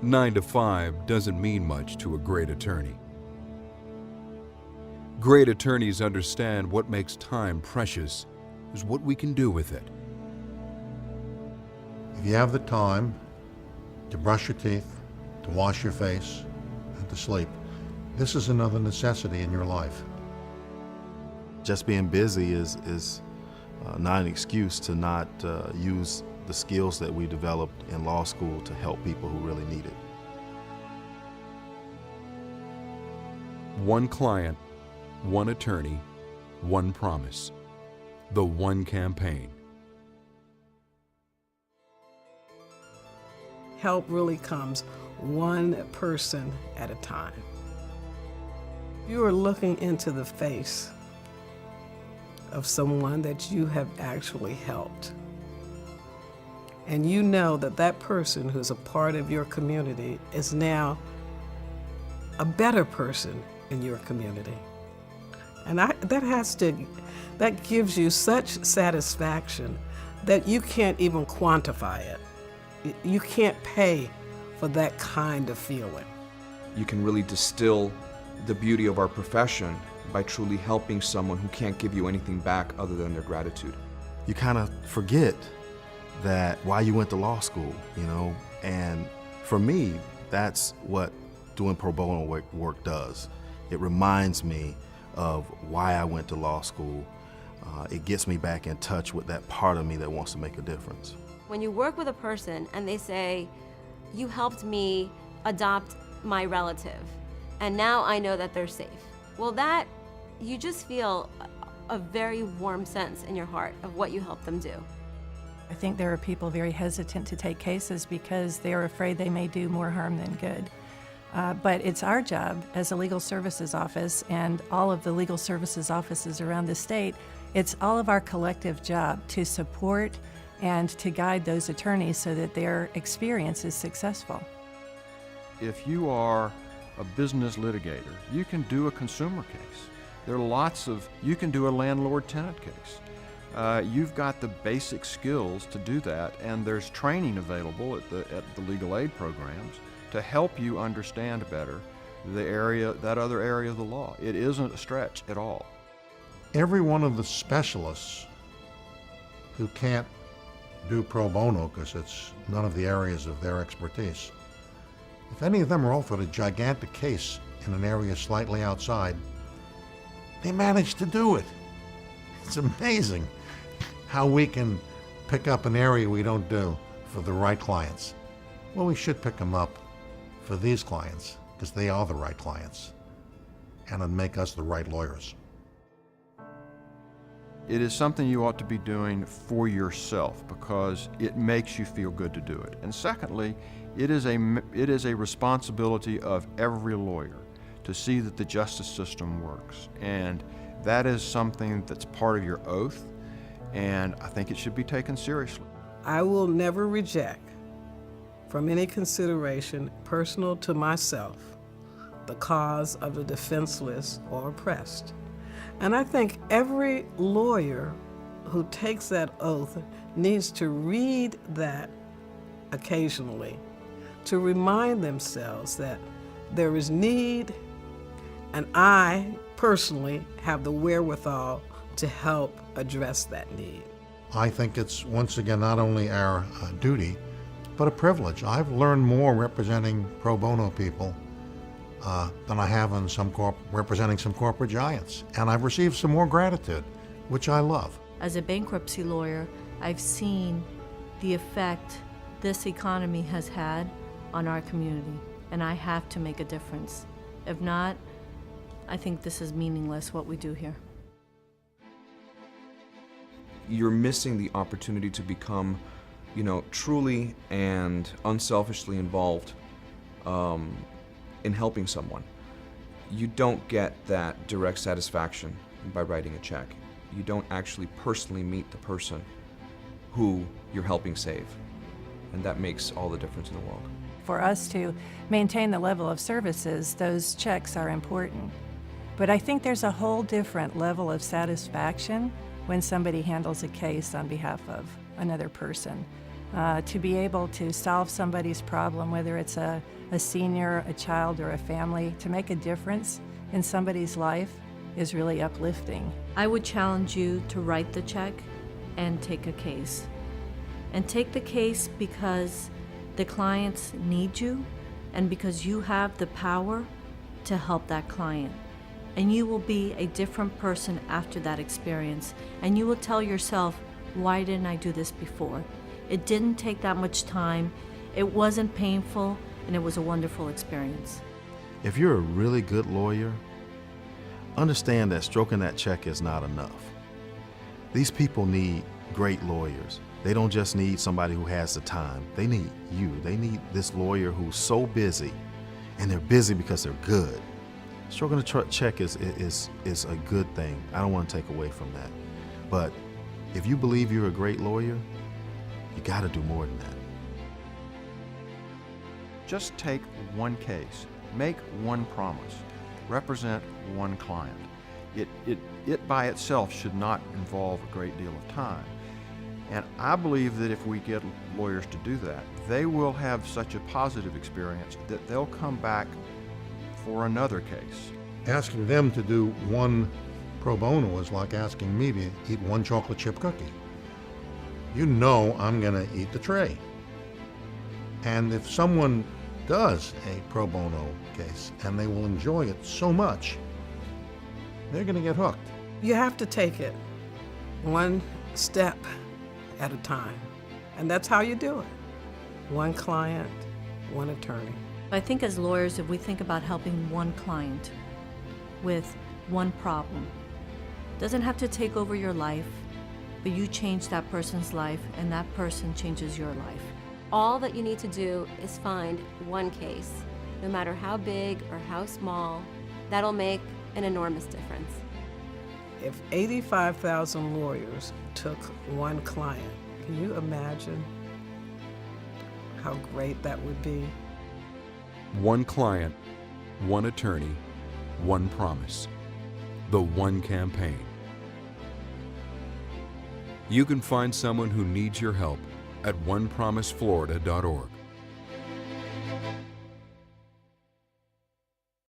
9 to 5 doesn't mean much to a great attorney. Great attorneys understand what makes time precious is what we can do with it. If you have the time to brush your teeth, to wash your face, and to sleep, this is another necessity in your life. Just being busy is not an excuse to not use the skills that we developed in law school to help people who really need it. One client, one attorney, one promise. The One Campaign. Help really comes one person at a time. You are looking into the face of someone that you have actually helped. And you know that that person who's a part of your community is now a better person in your community. And that gives you such satisfaction that you can't even quantify it. You can't pay for that kind of feeling. You can really distill the beauty of our profession by truly helping someone who can't give you anything back other than their gratitude. You kind of forget that why you went to law school, you know, and for me, that's what doing pro bono work does. It reminds me of why I went to law school. It gets me back in touch with that part of me that wants to make a difference. When you work with a person and they say, you helped me adopt my relative, and now I know that they're safe. Well, that, you just feel a very warm sense in your heart of what you helped them do. I think there are people very hesitant to take cases because they're afraid they may do more harm than good. But it's our job as a legal services office and all of the legal services offices around the state, it's all of our collective job to support and to guide those attorneys so that their experience is successful. If you are a business litigator, you can do a consumer case. There are you can do a landlord-tenant case. You've got the basic skills to do that, and there's training available at the legal aid programs to help you understand better that other area of the law. It isn't a stretch at all. Every one of the specialists who can't do pro bono because it's none of the areas of their expertise, if any of them are offered a gigantic case in an area slightly outside, they manage to do it. It's amazing how we can pick up an area we don't do for the right clients. Well, we should pick them up for these clients because they are the right clients and it'd make us the right lawyers. It is something you ought to be doing for yourself because it makes you feel good to do it. And secondly, it is a responsibility of every lawyer to see that the justice system works. And that is something that's part of your oath, and I think it should be taken seriously. I will never reject, from any consideration personal to myself, the cause of the defenseless or oppressed. And I think every lawyer who takes that oath needs to read that occasionally to remind themselves that there is need, and I personally have the wherewithal to help address that need. I think it's, once again, not only our duty, but a privilege. I've learned more representing pro bono people than I have in representing some corporate giants. And I've received some more gratitude, which I love. As a bankruptcy lawyer, I've seen the effect this economy has had on our community, and I have to make a difference. If not, I think this is meaningless, what we do here. You're missing the opportunity to become, truly and unselfishly involved in helping someone. You don't get that direct satisfaction by writing a check. You don't actually personally meet the person who you're helping save. And that makes all the difference in the world. For us to maintain the level of services, those checks are important. But I think there's a whole different level of satisfaction when somebody handles a case on behalf of another person. To be able to solve somebody's problem, whether it's a senior, a child, or a family, to make a difference in somebody's life is really uplifting. I would challenge you to write the check and take a case. And take the case because the clients need you and because you have the power to help that client. And you will be a different person after that experience. And you will tell yourself, why didn't I do this before? It didn't take that much time, it wasn't painful, and it was a wonderful experience. If you're a really good lawyer, understand that stroking that check is not enough. These people need great lawyers. They don't just need somebody who has the time. They need you. They need this lawyer who's so busy, and they're busy because they're good. Stroking a check is a good thing. I don't want to take away from that. But if you believe you're a great lawyer, you got to do more than that. Just take one case, make one promise, represent one client. It by itself should not involve a great deal of time. And I believe that if we get lawyers to do that, they will have such a positive experience that they'll come back for another case. Asking them to do one pro bono is like asking me to eat one chocolate chip cookie. You know I'm going to eat the tray. And if someone does a pro bono case and they will enjoy it so much, they're going to get hooked. You have to take it one step at a time. And that's how you do it. One client, one attorney. I think as lawyers, if we think about helping one client with one problem, it doesn't have to take over your life, but you change that person's life and that person changes your life. All that you need to do is find one case, no matter how big or how small. That'll make an enormous difference. If 85,000 lawyers took one client, can you imagine how great that would be? One client, one attorney, one promise. The One Campaign. You can find someone who needs your help at onepromiseflorida.org.